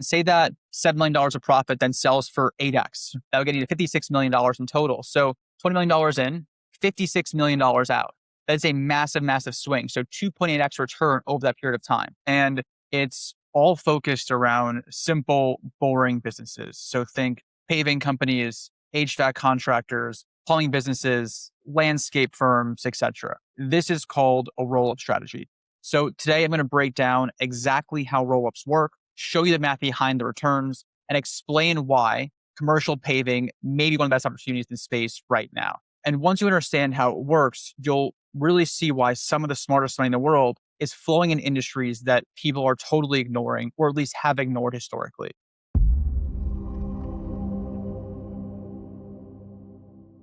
Say that $7 million of profit then sells for 8x. That would get you to $56 million in total. So $20 million in, $56 million out. That's a massive, massive swing. So 2.8x return over that period of time. And it's all focused around simple, boring businesses. So think paving companies, HVAC contractors, plumbing businesses, landscape firms, etc. This is called a roll-up strategy. So today I'm going to break down exactly how roll-ups work, show you the math behind the returns, and explain why commercial paving may be one of the best opportunities in space right now. And once you understand how it works, you'll really see why some of the smartest money in the world is flowing in industries that people are totally ignoring, or at least have ignored historically.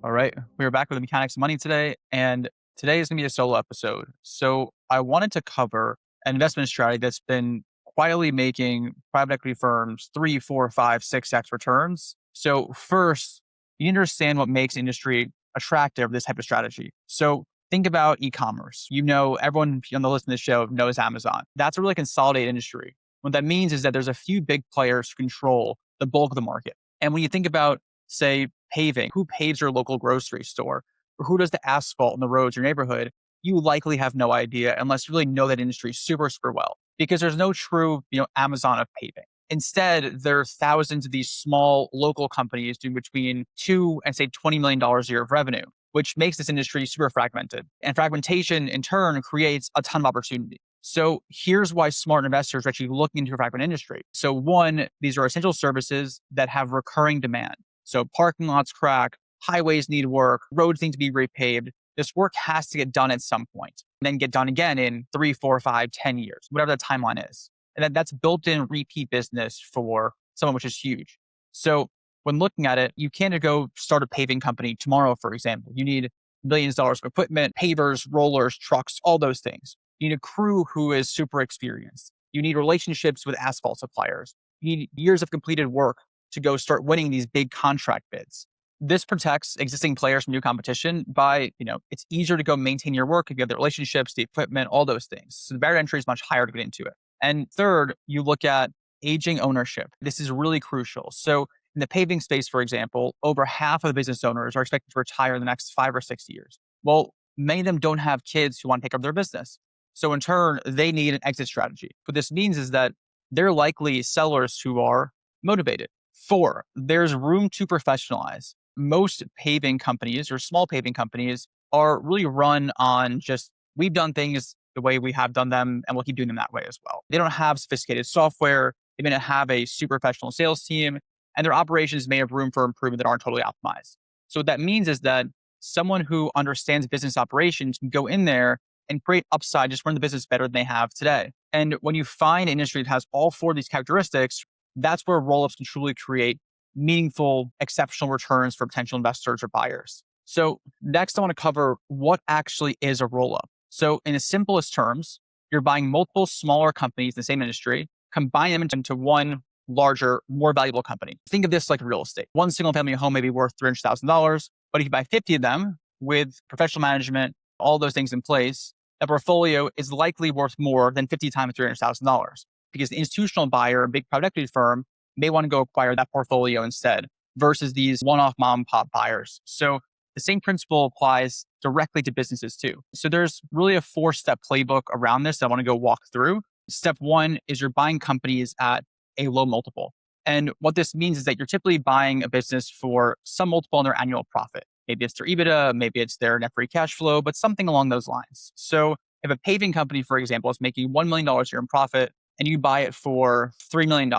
All right, we are back with the mechanics of money today, and today is going to be a solo episode. So I wanted to cover an investment strategy that's been quietly making private equity firms 3, 4, 5, 6x returns. So first, you understand what makes industry attractive, this type of strategy. So think about e-commerce. Everyone on the list of this show knows Amazon. That's a really consolidated industry. What that means is that there's a few big players who control the bulk of the market. And when you think about, say, paving, who paves your local grocery store, or who does the asphalt in the roads in your neighborhood, you likely have no idea unless you really know that industry super, super well, because there's no true, Amazon of paving. Instead, there are thousands of these small local companies doing between $2 and say $20 million a year of revenue, which makes this industry super fragmented. And fragmentation in turn creates a ton of opportunity. So here's why smart investors are actually looking into a fragmented industry. So one, these are essential services that have recurring demand. So parking lots crack, highways need work, roads need to be repaved. This work has to get done at some point, and then get done again in 3, 4, 5, 10 years, whatever the timeline is. And that's built-in repeat business for someone, which is huge. So when looking at it, you can't go start a paving company tomorrow, for example. You need millions of dollars of equipment, pavers, rollers, trucks, all those things. You need a crew who is super experienced. You need relationships with asphalt suppliers. You need years of completed work to go start winning these big contract bids. This protects existing players from new competition by, it's easier to go maintain your work if you have the relationships, the equipment, all those things. So the barrier to entry is much higher to get into it. And third, you look at aging ownership. This is really crucial. So in the paving space, for example, over half of the business owners are expected to retire in the next 5 or 6 years. Well, many of them don't have kids who want to take over their business. So in turn, they need an exit strategy. What this means is that they're likely sellers who are motivated. 4, there's room to professionalize. Most paving companies or small paving companies are really run on just, we've done things the way we have done them and we'll keep doing them that way as well. They don't have sophisticated software. They may not have a super professional sales team, and their operations may have room for improvement that aren't totally optimized. So what that means is that someone who understands business operations can go in there and create upside, just run the business better than they have today. And when you find an industry that has all 4 of these characteristics, that's where roll-ups can truly create meaningful, exceptional returns for potential investors or buyers. So next, I want to cover what actually is a roll-up. So in the simplest terms, you're buying multiple smaller companies in the same industry, combine them into one larger, more valuable company. Think of this like real estate. One single family home may be worth $300,000, but if you buy 50 of them with professional management, all those things in place, that portfolio is likely worth more than 50 times $300,000, because the institutional buyer, a big private equity firm, may want to go acquire that portfolio instead versus these one-off mom and pop buyers. So the same principle applies directly to businesses too. So there's really a 4-step playbook around this that I want to go walk through. Step 1 is you're buying companies at a low multiple. And what this means is that you're typically buying a business for some multiple on their annual profit. Maybe it's their EBITDA, maybe it's their net free cash flow, but something along those lines. So if a paving company, for example, is making $1 million a year in profit and you buy it for $3 million,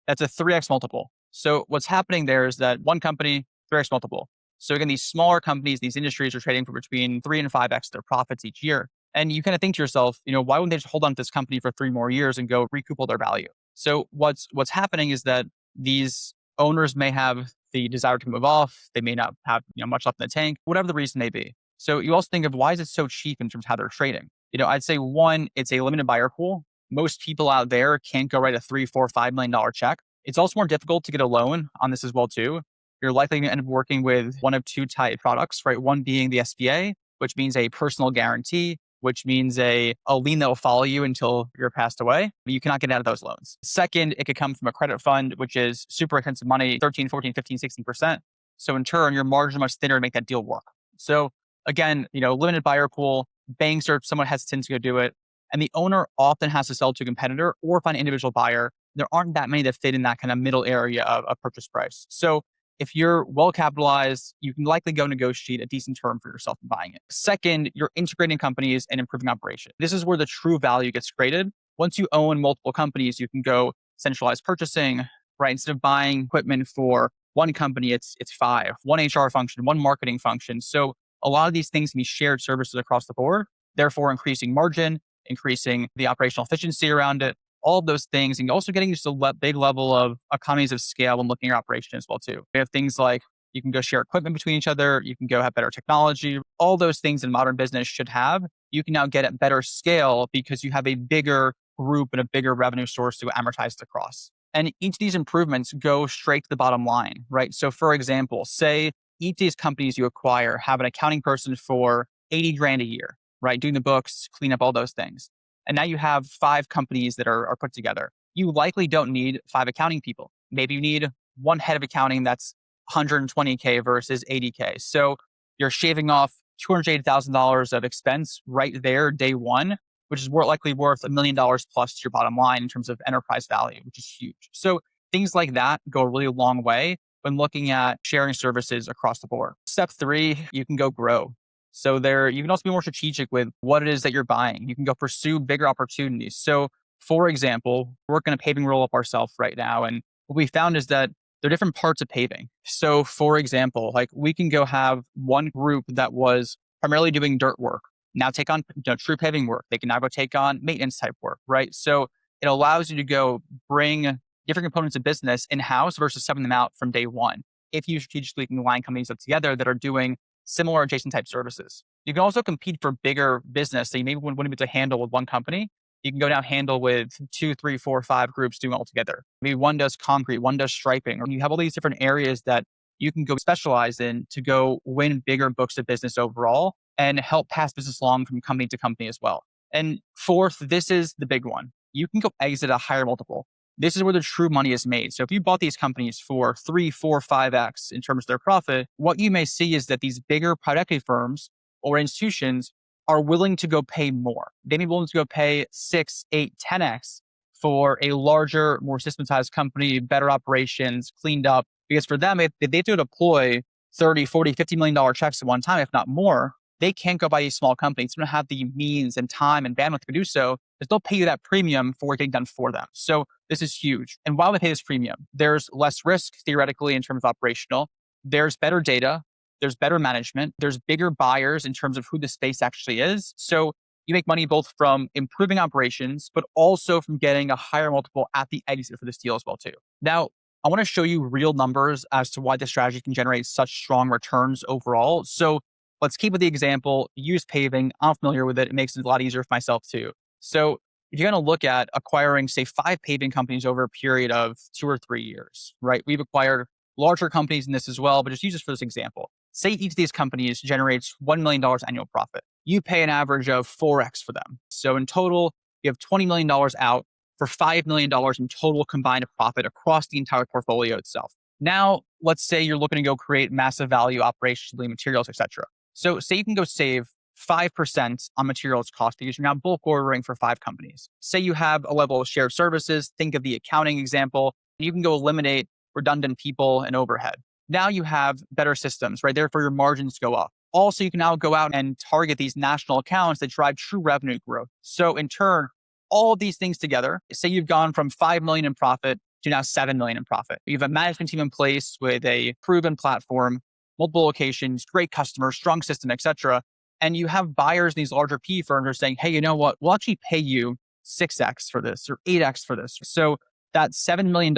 that's a 3x multiple. So what's happening there is that one company, 3x multiple. So again, these smaller companies, these industries are trading for between 3 and 5x their profits each year. And you kind of think to yourself, why wouldn't they just hold on to this company for 3 more years and go recoup all their value? So what's happening is that these owners may have the desire to move off. They may not have much left in the tank, whatever the reason may be. So you also think of, why is it so cheap in terms of how they're trading? I'd say 1, it's a limited buyer pool. Most people out there can't go write a $3, $4, $5 million check. It's also more difficult to get a loan on this as well too. You're likely going to end up working with one of 2 type products, right? One being the SBA, which means a personal guarantee. which means a lien that will follow you until you're passed away. But you cannot get out of those loans. Second, it could come from a credit fund, which is super expensive money, 13, 14, 15, 16%. So in turn, your margin is much thinner to make that deal work. So again, limited buyer pool, banks are somewhat hesitant to go do it. And the owner often has to sell to a competitor or find an individual buyer. There aren't that many that fit in that kind of middle area of purchase price. So if you're well capitalized, you can likely go negotiate a decent term for yourself in buying it. Second, you're integrating companies and improving operation. This is where the true value gets created. Once you own multiple companies, you can go centralized purchasing, right? Instead of buying equipment for one company, it's five, one HR function, one marketing function. So a lot of these things can be shared services across the board, therefore increasing margin, increasing the operational efficiency around it, all of those things, and also getting just a big level of economies of scale when looking at your operation as well too. We have things like you can go share equipment between each other, you can go have better technology, all those things in modern business should have. You can now get at better scale because you have a bigger group and a bigger revenue source to amortize it across. And each of these improvements go straight to the bottom line, right? So for example, say each of these companies you acquire have an accounting person for 80 grand a year, right? Doing the books, clean up all those things. And now you have 5 companies that are put together. You likely don't need 5 accounting people. Maybe you need one head of accounting that's 120K versus 80K. So you're shaving off $280,000 of expense right there, day one, which is likely worth $1 million plus to your bottom line in terms of enterprise value, which is huge. So things like that go a really long way when looking at sharing services across the board. Step 3, you can go grow. So you can also be more strategic with what it is that you're buying. You can go pursue bigger opportunities. So for example, we're working a paving roll up ourselves right now. And what we found is that there are different parts of paving. So for example, like we can go have one group that was primarily doing dirt work, now take on true paving work. They can now go take on maintenance type work, right? So it allows you to go bring different components of business in-house versus subbing them out from day one. If you strategically can line companies up together that are doing similar adjacent type services. You can also compete for bigger business that you maybe wouldn't be able to handle with one company. You can go now handle with 2, 3, 4, 5 groups doing all together. Maybe one does concrete, one does striping, or you have all these different areas that you can go specialize in to go win bigger books of business overall and help pass business along from company to company as well. And fourth, this is the big one. You can go exit a higher multiple. This is where the true money is made. So if you bought these companies for 3, 4, 5x in terms of their profit, what you may see is that these bigger private equity firms or institutions are willing to go pay more. They may be willing to go pay 6, 8, 10x for a larger, more systematized company, better operations, cleaned up. Because for them, if they have to deploy 30, 40, $50 million checks at one time, if not more, they can't go buy these small companies. They don't have the means and time and bandwidth to do so, because they'll pay you that premium for getting done for them. So this is huge. And while they pay this premium, there's less risk theoretically in terms of operational. There's better data. There's better management. There's bigger buyers in terms of who the space actually is. So you make money both from improving operations, but also from getting a higher multiple at the exit for this deal as well too. Now, I want to show you real numbers as to why this strategy can generate such strong returns overall. So let's keep with the example, use paving. I'm familiar with it. It makes it a lot easier for myself too. So if you're going to look at acquiring, say, 5 paving companies over a period of 2 or 3 years, right? We've acquired larger companies in this as well, but just use this for this example. Say each of these companies generates $1 million annual profit. You pay an average of 4x for them. So in total, you have $20 million out for $5 million in total combined profit across the entire portfolio itself. Now, let's say you're looking to go create massive value operationally, materials, etc. So say you can go save 5% on materials cost because you're now bulk ordering for 5 companies. Say you have a level of shared services, think of the accounting example, and you can go eliminate redundant people and overhead. Now you have better systems, right? Therefore, your margins go up. Also, you can now go out and target these national accounts that drive true revenue growth. So in turn, all of these things together, say you've gone from 5 million in profit to now 7 million in profit. You have a management team in place with a proven platform, multiple locations, great customers, strong system, etc. And you have buyers in these larger PE firms are saying, hey, you know what? We'll actually pay you 6x for this or 8x for this. So that $7 million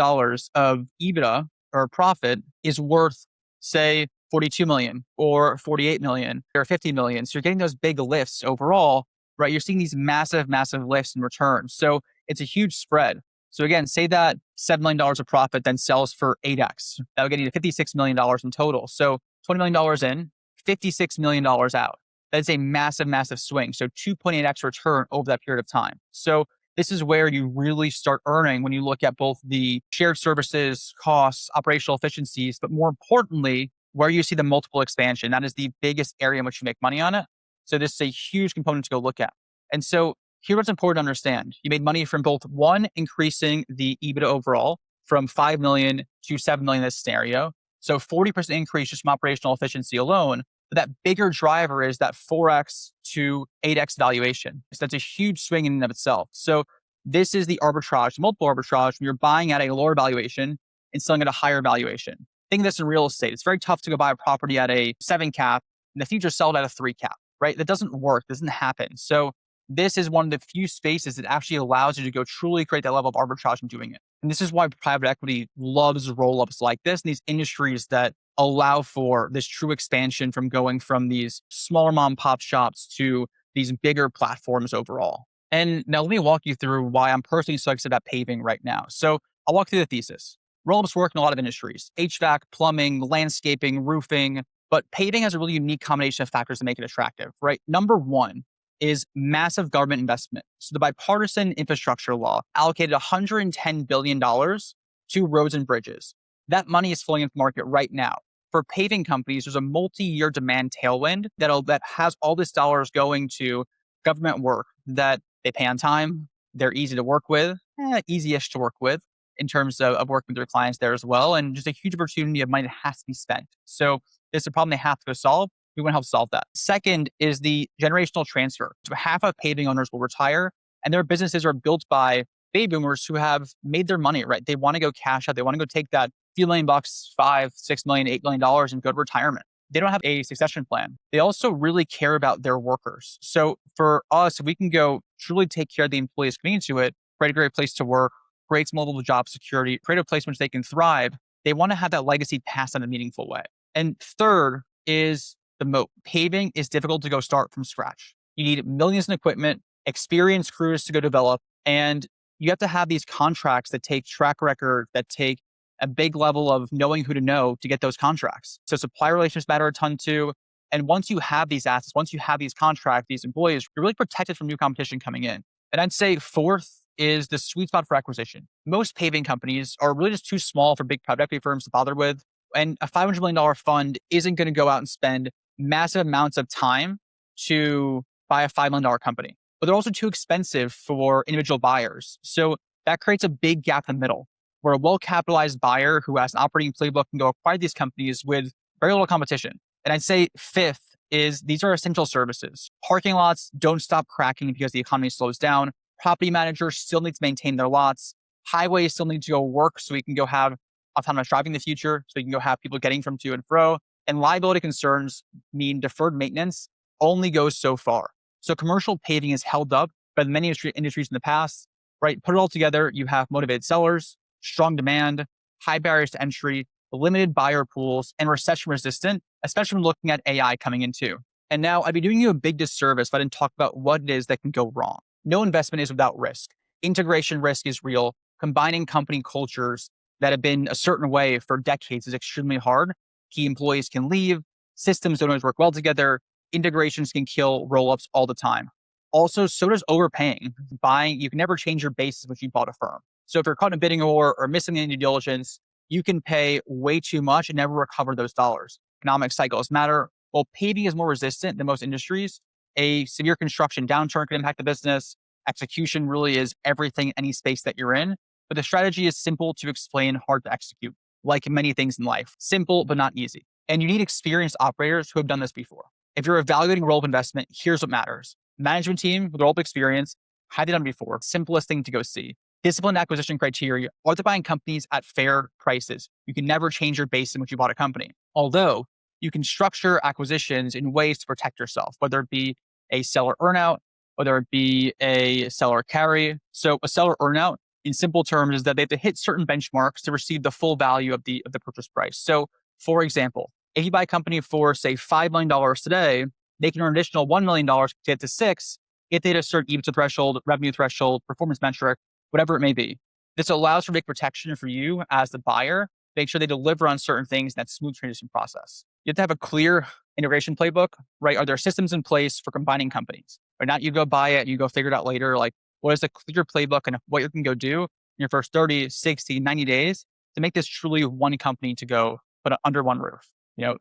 of EBITDA or profit is worth, say, 42 million or 48 million or 50 million. So you're getting those big lifts overall, right? You're seeing these massive, massive lifts in returns. So it's a huge spread. So again, say that $7 million of profit then sells for 8x. That would get you to $56 million in total. So $20 million in, $56 million out. That's a massive, massive swing. So 2.8x return over that period of time. So this is where you really start earning when you look at both the shared services, costs, operational efficiencies, but more importantly, where you see the multiple expansion. That is the biggest area in which you make money on it. So this is a huge component to go look at. And so here's what's important to understand. You made money from both one, increasing the EBITDA overall from 5 million to 7 million in this scenario. So 40% increase just from operational efficiency alone. But that bigger driver is that 4x to 8x valuation. So that's a huge swing in and of itself. So this is the arbitrage, multiple arbitrage, when you're buying at a lower valuation and selling at a higher valuation. Think of this in real estate. It's very tough to go buy a property at a 7 cap and the future sell it at a 3 cap, right? That doesn't work, doesn't happen. So this is one of the few spaces that actually allows you to go truly create that level of arbitrage in doing it. And this is why private equity loves roll-ups like this in these industries that allow for this true expansion from going from these smaller mom and pop shops to these bigger platforms overall. And now let me walk you through why I'm personally so excited about paving right now. So I'll walk through the thesis. Roll-ups work in a lot of industries: HVAC, plumbing, landscaping, roofing, but paving has a really unique combination of factors that make it attractive, right? Number one is massive government investment. So the bipartisan infrastructure law allocated $110 billion to roads and bridges. That money is flowing into the market right now. For paving companies, there's a multi-year demand tailwind that has all this dollars going to government work that they pay on time. They're easy to work with, easy-ish to work with in terms of working with their clients there as well. And just a huge opportunity of money that has to be spent. So it's a problem they have to go solve. We want to help solve that. Second is the generational transfer. So half of paving owners will retire, and their businesses are built by baby boomers who have made their money, right? They want to go cash out. They want to go take that few $1 million, 5, 6 million, $8 million and go to retirement. They don't have a succession plan. They also really care about their workers. So for us, if we can go truly take care of the employees coming into it, create a great place to work, create multiple job security, create a place in which they can thrive, they want to have that legacy passed in a meaningful way. And third is the moat. Paving is difficult to go start from scratch. You need millions in equipment, experienced crews to go develop, and you have to have these contracts that take track record, that take a big level of knowing who to know to get those contracts. So supplier relations matter a ton too. And once you have these assets, once you have these contracts, these employees, you're really protected from new competition coming in. And I'd say fourth is the sweet spot for acquisition. Most paving companies are really just too small for big private equity firms to bother with. And a $500 million fund isn't going to go out and spend massive amounts of time to buy a $5 million company. But they're also too expensive for individual buyers. So that creates a big gap in the middle where a well-capitalized buyer who has an operating playbook can go acquire these companies with very little competition. And I'd say fifth is these are essential services. Parking lots don't stop cracking because the economy slows down. Property managers still need to maintain their lots. Highways still need to go work so we can go have autonomous driving in the future, so we can go have people getting from to and fro. And liability concerns mean deferred maintenance only goes so far. So commercial paving is held up by the many industries in the past, right? Put it all together, you have motivated sellers, strong demand, high barriers to entry, limited buyer pools, and recession resistant, especially when looking at AI coming in too. And now I'd be doing you a big disservice if I didn't talk about what it is that can go wrong. No investment is without risk. Integration risk is real. Combining company cultures that have been a certain way for decades is extremely hard. Key employees can leave. Systems don't always work well together. Integrations can kill roll-ups all the time. Also, so does overpaying. You can never change your basis when you bought a firm. So if you're caught in a bidding war or missing any due diligence, you can pay way too much and never recover those dollars. Economic cycles matter. While paving is more resistant than most industries, a severe construction downturn can impact the business. Execution really is everything in any space that you're in. But the strategy is simple to explain, hard to execute, like many things in life. Simple, but not easy. And you need experienced operators who have done this before. If you're evaluating roll-up investment, here's what matters. Management team with roll-up experience, had they done before? Simplest thing to go see. Disciplined acquisition criteria. Are they buying companies at fair prices? You can never change your base in which you bought a company. Although you can structure acquisitions in ways to protect yourself, whether it be a seller earnout, whether it be a seller carry. So a seller earnout, in simple terms, is that they have to hit certain benchmarks to receive the full value of the purchase price. So for example, if you buy a company for say $5 million today, they can earn an additional $1 million to get to 6 if they hit a certain EBITDA threshold, revenue threshold, performance metric, whatever it may be. This allows for big protection for you as the buyer, make sure they deliver on certain things in that smooth transition process. You have to have a clear integration playbook, right? Are there systems in place for combining companies? Or not you go buy it, you go figure it out later. Like, what is the clear playbook and what you can go do in your first 30, 60, 90 days to make this truly one company to go put under one roof?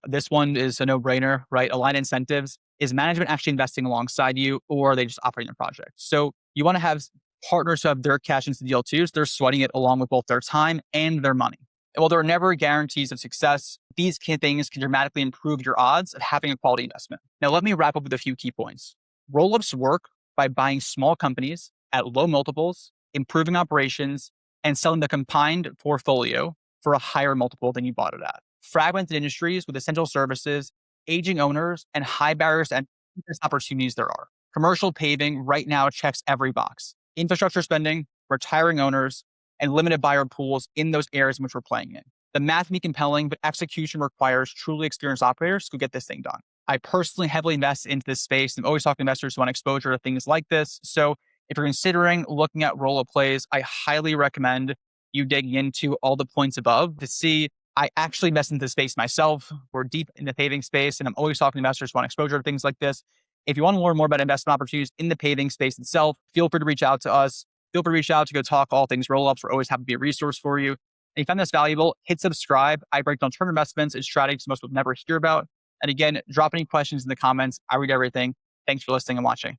This one is a no-brainer, right? Align incentives. Is management actually investing alongside you, or are they just operating the project? So you want to have partners who have their cash into the deal too, so they're sweating it along with both their time and their money. And while there are never guarantees of success, these key things can dramatically improve your odds of having a quality investment. Now, let me wrap up with a few key points. Roll-ups work by buying small companies at low multiples, improving operations, and selling the combined portfolio for a higher multiple than you bought it at. Fragmented industries with essential services, aging owners, and high barriers and opportunities there are. Commercial paving right now checks every box. Infrastructure spending, retiring owners, and limited buyer pools in those areas in which we're playing in. The math may be compelling, but execution requires truly experienced operators who get this thing done. I personally heavily invest into this space. I'm always talking to investors who want exposure to things like this. So if you're considering looking at roll-up plays, I highly recommend you digging into all the points above to see. I actually invest into the space myself. We're deep in the paving space, and I'm always talking to investors who want exposure to things like this. If you want to learn more about investment opportunities in the paving space itself, feel free to reach out to us. Feel free to reach out to go talk all things roll-ups. We're always happy to be a resource for you. And if you found this valuable, hit subscribe. I break down term investments and strategies most would never hear about. And again, drop any questions in the comments. I read everything. Thanks for listening and watching.